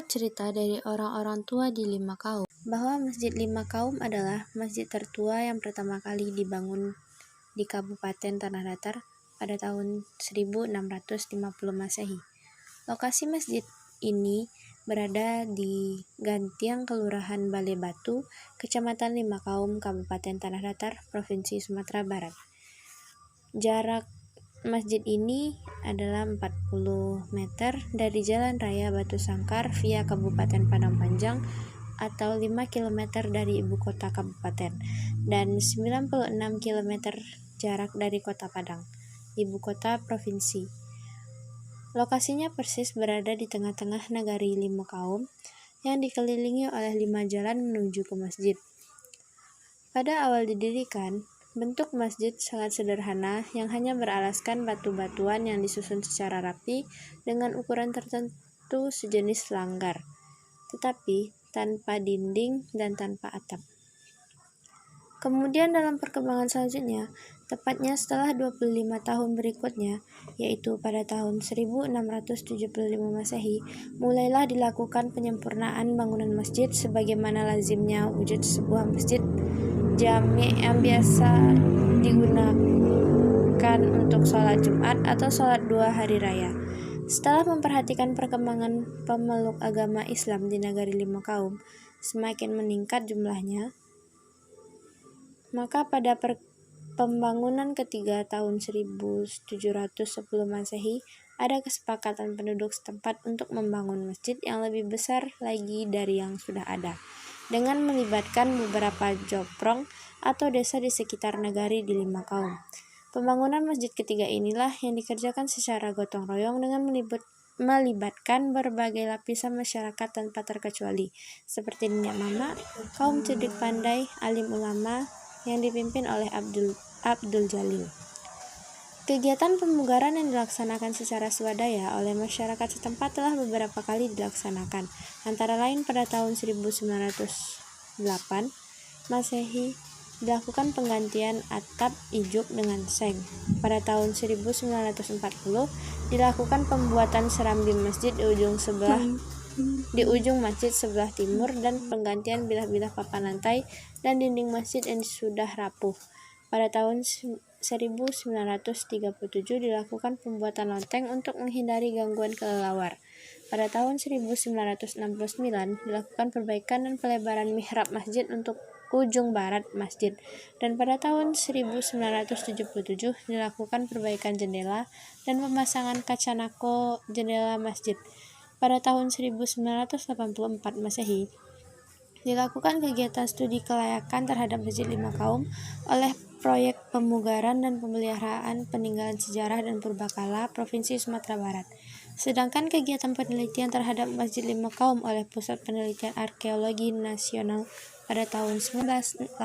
cerita dari orang-orang tua di Lima Kaum bahwa Masjid Lima Kaum adalah masjid tertua yang pertama kali dibangun di Kabupaten Tanah Datar pada tahun 1650 Masehi. Lokasi masjid ini berada di Gantiang, Kelurahan Balai Batu, Kecamatan Lima Kaum, Kabupaten Tanah Datar, Provinsi Sumatera Barat. Jarak masjid ini adalah 40 meter dari Jalan Raya Batu Sangkar via Kabupaten Padang Panjang atau 5 km dari ibu kota kabupaten dan 96 km jarak dari Kota Padang, ibu kota provinsi. Lokasinya persis berada di tengah-tengah nagari Lima Kaum yang dikelilingi oleh 5 jalan menuju ke masjid. Pada awal didirikan, bentuk masjid sangat sederhana yang hanya beralaskan batu-batuan yang disusun secara rapi dengan ukuran tertentu sejenis langgar, tetapi tanpa dinding dan tanpa atap. Kemudian dalam perkembangan selanjutnya, tepatnya setelah 25 tahun berikutnya, yaitu pada tahun 1675 Masehi, mulailah dilakukan penyempurnaan bangunan masjid sebagaimana lazimnya wujud sebuah masjid jami' yang biasa digunakan untuk sholat Jumat atau sholat 2 hari raya. Setelah memperhatikan perkembangan pemeluk agama Islam di nagari Lima Kaum semakin meningkat jumlahnya, maka pada pembangunan ketiga tahun 1710 Masehi ada kesepakatan penduduk setempat untuk membangun masjid yang lebih besar lagi dari yang sudah ada, dengan melibatkan beberapa joprong atau desa di sekitar nagari di Lima Kaum. Pembangunan masjid ketiga inilah yang dikerjakan secara gotong royong dengan melibatkan berbagai lapisan masyarakat tanpa terkecuali, seperti nenek mama, kaum cerdik pandai, alim ulama yang dipimpin oleh Abdul Jalil. Kegiatan pemugaran yang dilaksanakan secara swadaya oleh masyarakat setempat telah beberapa kali dilaksanakan, antara lain pada tahun 1908 Masehi dilakukan penggantian atap ijuk dengan seng. Pada tahun 1940 dilakukan pembuatan serambi masjid di ujung masjid sebelah timur dan penggantian bilah-bilah papan lantai dan dinding masjid yang sudah rapuh. Pada tahun 1937 dilakukan pembuatan loteng untuk menghindari gangguan kelelawar. Pada tahun 1969 dilakukan perbaikan dan pelebaran mihrab masjid untuk ujung barat masjid, dan pada tahun 1977 dilakukan perbaikan jendela dan pemasangan kaca nako jendela masjid. Pada tahun 1984 Masehi dilakukan kegiatan studi kelayakan terhadap Masjid Lima Kaum oleh Proyek Pemugaran dan Pemeliharaan Peninggalan Sejarah dan Purbakala Provinsi Sumatera Barat. Sedangkan kegiatan penelitian terhadap Masjid Lima Kaum oleh Pusat Penelitian Arkeologi Nasional pada tahun 1985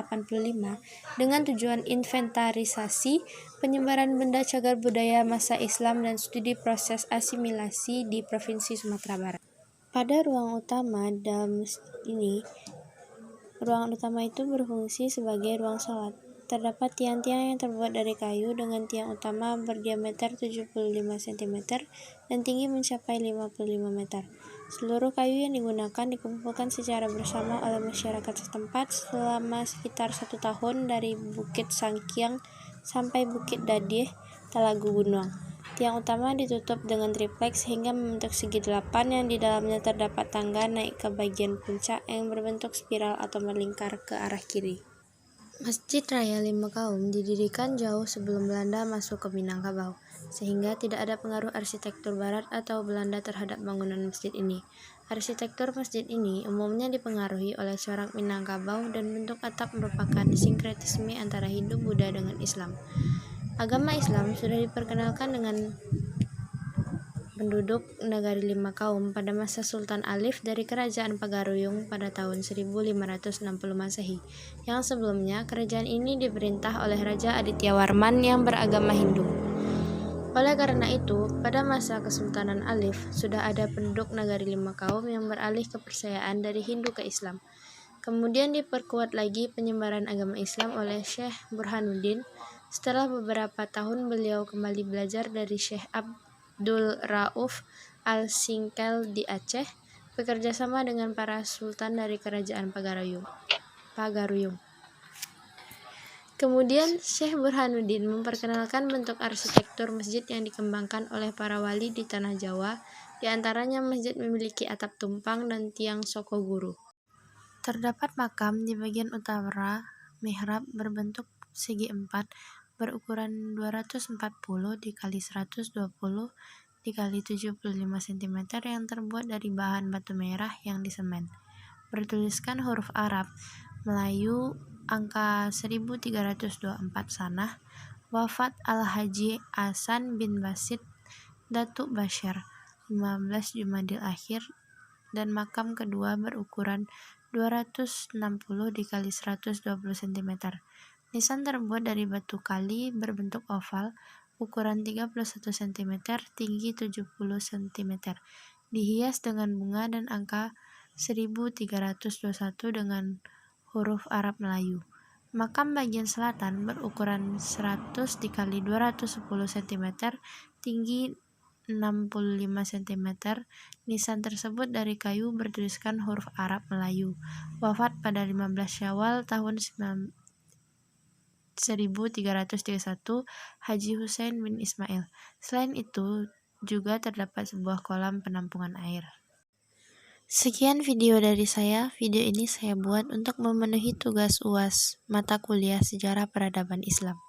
dengan tujuan inventarisasi penyebaran benda cagar budaya masa Islam dan studi proses asimilasi di Provinsi Sumatera Barat. Pada ruang utama dalam masjid ini, ruangan utama itu berfungsi sebagai ruang sholat. Terdapat tiang-tiang yang terbuat dari kayu dengan tiang utama berdiameter 75 cm dan tinggi mencapai 55 meter. Seluruh kayu yang digunakan dikumpulkan secara bersama oleh masyarakat setempat selama sekitar 1 tahun dari Bukit Sangkiang sampai Bukit Dadih, Talagu Gunung. Tiang utama ditutup dengan triplek sehingga membentuk segi 8 yang di dalamnya terdapat tangga naik ke bagian puncak yang berbentuk spiral atau melingkar ke arah kiri. Masjid Raya Lima Kaum didirikan jauh sebelum Belanda masuk ke Minangkabau, sehingga tidak ada pengaruh arsitektur Barat atau Belanda terhadap bangunan masjid ini. Arsitektur masjid ini umumnya dipengaruhi oleh corak Minangkabau dan bentuk atap merupakan sinkretisme antara Hindu, Buddha dengan Islam. Agama Islam sudah diperkenalkan dengan penduduk nagari Lima Kaum pada masa Sultan Alif dari Kerajaan Pagaruyung pada tahun 1560 Masehi, yang sebelumnya kerajaan ini diperintah oleh Raja Adityawarman yang beragama Hindu. Oleh karena itu, pada masa Kesultanan Alif sudah ada penduduk nagari Lima Kaum yang beralih kepercayaan dari Hindu ke Islam. Kemudian diperkuat lagi penyebaran agama Islam oleh Syekh Burhanuddin. Setelah beberapa tahun beliau kembali belajar dari Syekh Abdul Rauf Al-Singkel di Aceh. bekerja sama dengan para sultan dari kerajaan Pagaruyung. Kemudian Syekh Burhanuddin memperkenalkan bentuk arsitektur masjid yang dikembangkan oleh para wali di tanah Jawa. Di antaranya masjid memiliki atap tumpang dan tiang sokoguru. Terdapat makam di bagian utara, mihrab berbentuk segi empat berukuran 240 dikali 120 dikali 75 cm yang terbuat dari bahan batu merah yang disemen. Bertuliskan huruf Arab, Melayu, angka 1324 Sanah, wafat Al-Haji Hasan bin Basit Datuk Bashir, 15 Jumadil Akhir, dan makam kedua berukuran 260 dikali 120 cm. Nisan terbuat dari batu kali berbentuk oval, ukuran 31 cm, tinggi 70 cm. Dihias dengan bunga dan angka 1321 dengan huruf Arab Melayu. Makam bagian selatan berukuran 100 dikali 210 cm, tinggi 65 cm. Nisan tersebut dari kayu bertuliskan huruf Arab Melayu. Wafat pada 15 Syawal tahun 1331, Haji Husain bin Ismail. Selain itu, juga terdapat sebuah kolam penampungan air. Sekian video dari saya. Video ini saya buat untuk memenuhi tugas UAS mata kuliah Sejarah Peradaban Islam.